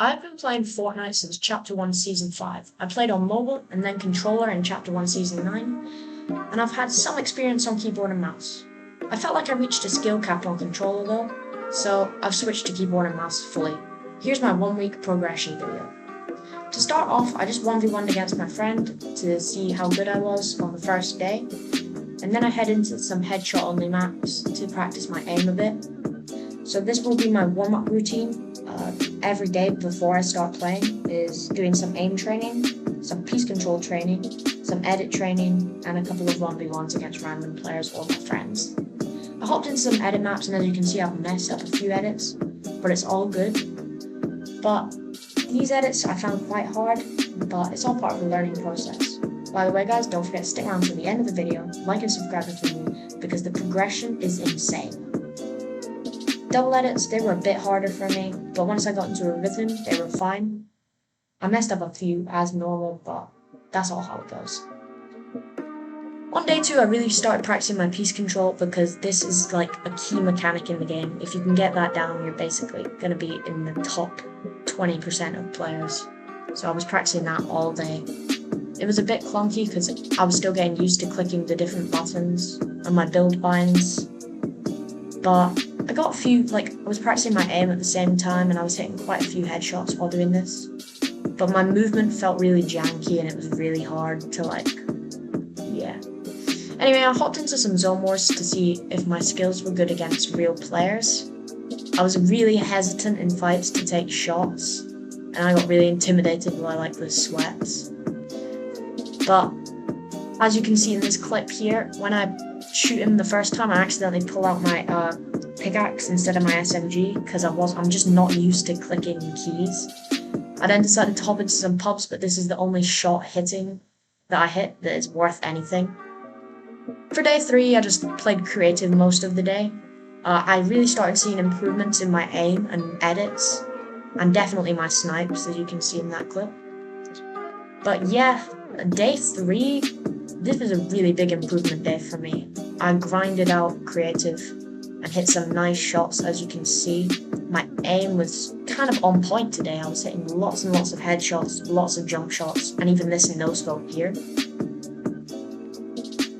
I've been playing Fortnite since Chapter 1 Season 5. I played on mobile and then controller in Chapter 1 Season 9, and I've had some experience on keyboard and mouse. I felt like I reached a skill cap on controller though, so I've switched to keyboard and mouse fully. Here's my 1 week progression video. To start off, I just 1v1'd against my friend to see how good I was on the first day, and then I head into some headshot only maps to practice my aim a bit. So this will be my warm-up routine. Every day before I start playing is doing some aim training, some piece control training, some edit training, and a couple of 1v1s against random players or my friends. I hopped into some edit maps, and as you can see I've messed up a few edits, but it's all good. But these edits I found quite hard, but it's all part of the learning process. By the way guys, don't forget to stick around to the end of the video, like and subscribe for me, because the progression is insane. Double edits, they were a bit harder for me, but once I got into a rhythm, they were fine. I messed up a few as normal, but that's all how it goes. On day 2, I really started practicing my piece control because this is like a key mechanic in the game. If you can get that down, you're basically going to be in the top 20% of players. So I was practicing that all day. It was a bit clunky because I was still getting used to clicking the different buttons on my build binds, but I got a few, I was practicing my aim at the same time and I was hitting quite a few headshots while doing this. But my movement felt really janky and it was really hard to yeah. Anyway, I hopped into some zone wars to see if my skills were good against real players. I was really hesitant in fights to take shots and I got really intimidated by the sweats. But as you can see in this clip here, when I shoot him the first time, I accidentally pull out my pickaxe instead of my SMG because I'm just not used to clicking keys. I then decided to hop into some pubs, but this is the only shot hitting that I hit that is worth anything. For day 3, I just played creative most of the day. I really started seeing improvements in my aim and edits, and definitely my snipes, as you can see in that clip. But yeah, day 3, this was a really big improvement day for me. I grinded out creative and hit some nice shots, as you can see. My aim was kind of on point today. I was hitting lots and lots of headshots, lots of jump shots, and even this no-scope here.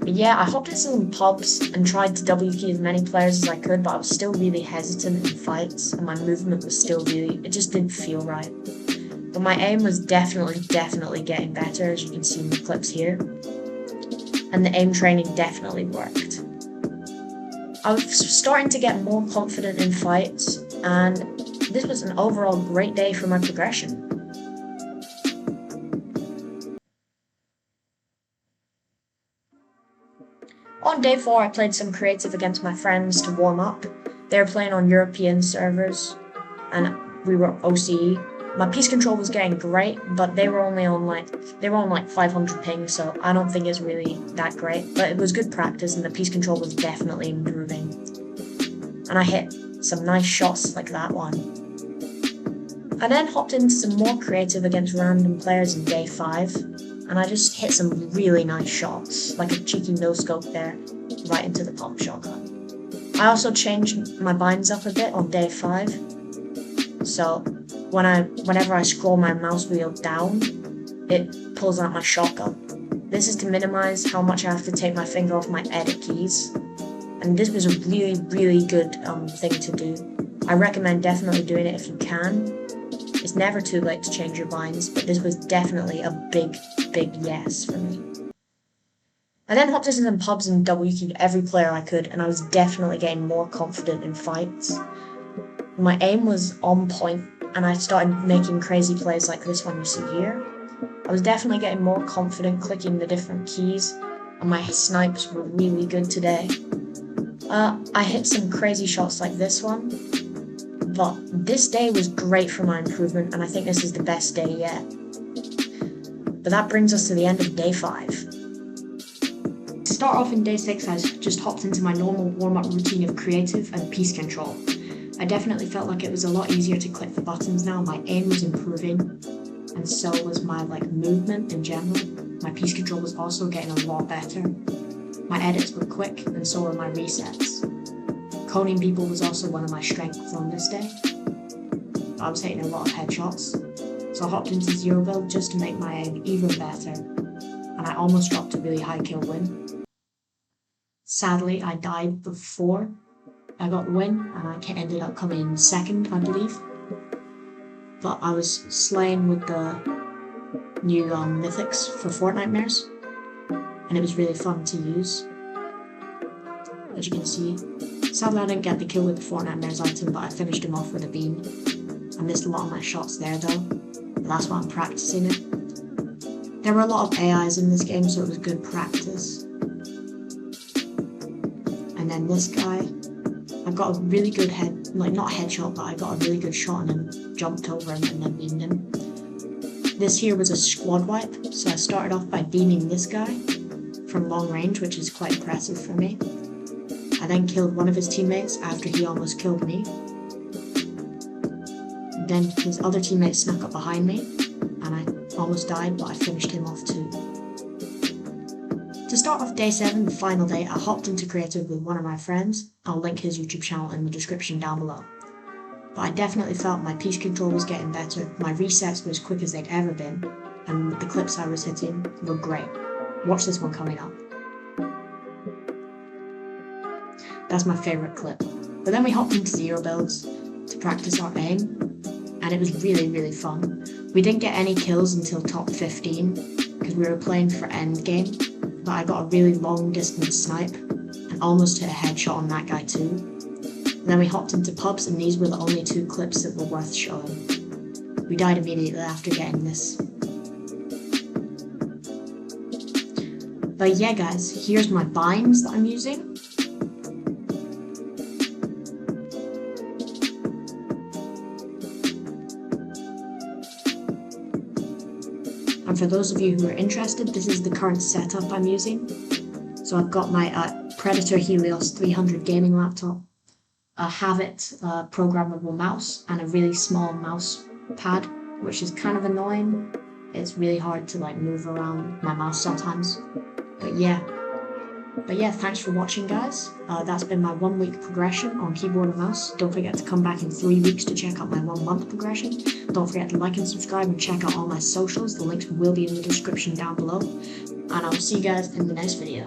But yeah, I hopped into some pubs and tried to W-key as many players as I could, but I was still really hesitant in fights, and my movement was still it just didn't feel right. But my aim was definitely getting better, as you can see in the clips here. And the aim training definitely worked. I was starting to get more confident in fights, and this was an overall great day for my progression. On day 4, I played some creative against my friends to warm up. They were playing on European servers, and we were OCE. My piece control was getting great, but they were only on 500 ping, so I don't think it's really that great. But it was good practice, and the piece control was definitely improving. And I hit some nice shots like that one. I then hopped into some more creative against random players in day 5, and I just hit some really nice shots, like a cheeky no-scope there, right into the pump shotgun. I also changed my binds up a bit on day 5, so whenever I scroll my mouse wheel down, it pulls out my shotgun. This is to minimize how much I have to take my finger off my edit keys, and this was a really good thing to do. I recommend definitely doing it if you can. It's never too late to change your binds, but this was definitely a big yes for me. I then hopped into some pubs and W-keyed every player I could, and I was definitely getting more confident in fights. My aim was on point, and I started making crazy plays like this one you see here. I was definitely getting more confident clicking the different keys, and my snipes were really good today. I hit some crazy shots like this one, but this day was great for my improvement, and I think this is the best day yet. But that brings us to the end of day 5. To start off in day 6, I just hopped into my normal warm-up routine of creative and piece control. I definitely felt like it was a lot easier to click the buttons now. My aim was improving, and so was my movement in general. My piece control was also getting a lot better. My edits were quick, and so were my resets. Coning people was also one of my strengths on this day. but I was hitting a lot of headshots. So I hopped into zero build just to make my aim even better, and I almost dropped a really high kill win. Sadly, I died before I got the win, and I ended up coming in second, I believe. But I was slaying with the new mythics for Fortnite mares, and it was really fun to use. As you can see, sadly I didn't get the kill with the Fortnite mares item, but I finished him off with a beam. I missed a lot of my shots there though, but that's why I'm practicing it. There were a lot of AIs in this game, so it was good practice. And then this guy, I got a really good not headshot, but I got a really good shot on him, jumped over him and then beamed him. This here was a squad wipe, so I started off by beaming this guy from long range, which is quite impressive for me. I then killed one of his teammates after he almost killed me. Then his other teammate snuck up behind me, and I almost died, but I finished him off too. To start off day 7, the final day, I hopped into creative with one of my friends. I'll link his YouTube channel in the description down below. But I definitely felt my piece control was getting better, my resets were as quick as they'd ever been, and the clips I was hitting were great. Watch this one coming up. That's my favourite clip. But then we hopped into zero builds to practice our aim, and it was really fun. We didn't get any kills until top 15, because we were playing for endgame. But I got a really long distance snipe and almost hit a headshot on that guy too. And then we hopped into pubs, and these were the only 2 clips that were worth showing. We died immediately after getting this. But yeah guys, here's my binds that I'm using. And for those of you who are interested, this is the current setup I'm using. So I've got my Predator Helios 300 gaming laptop, a Havit programmable mouse, and a really small mouse pad, which is kind of annoying. It's really hard to move around my mouse sometimes. But yeah, thanks for watching guys. That's been my 1 week progression on keyboard and mouse. Don't forget to come back in 3 weeks to check out my 1 month progression. Don't forget to like and subscribe and check out all my socials. The links will be in the description down below. And I will see you guys in the next video.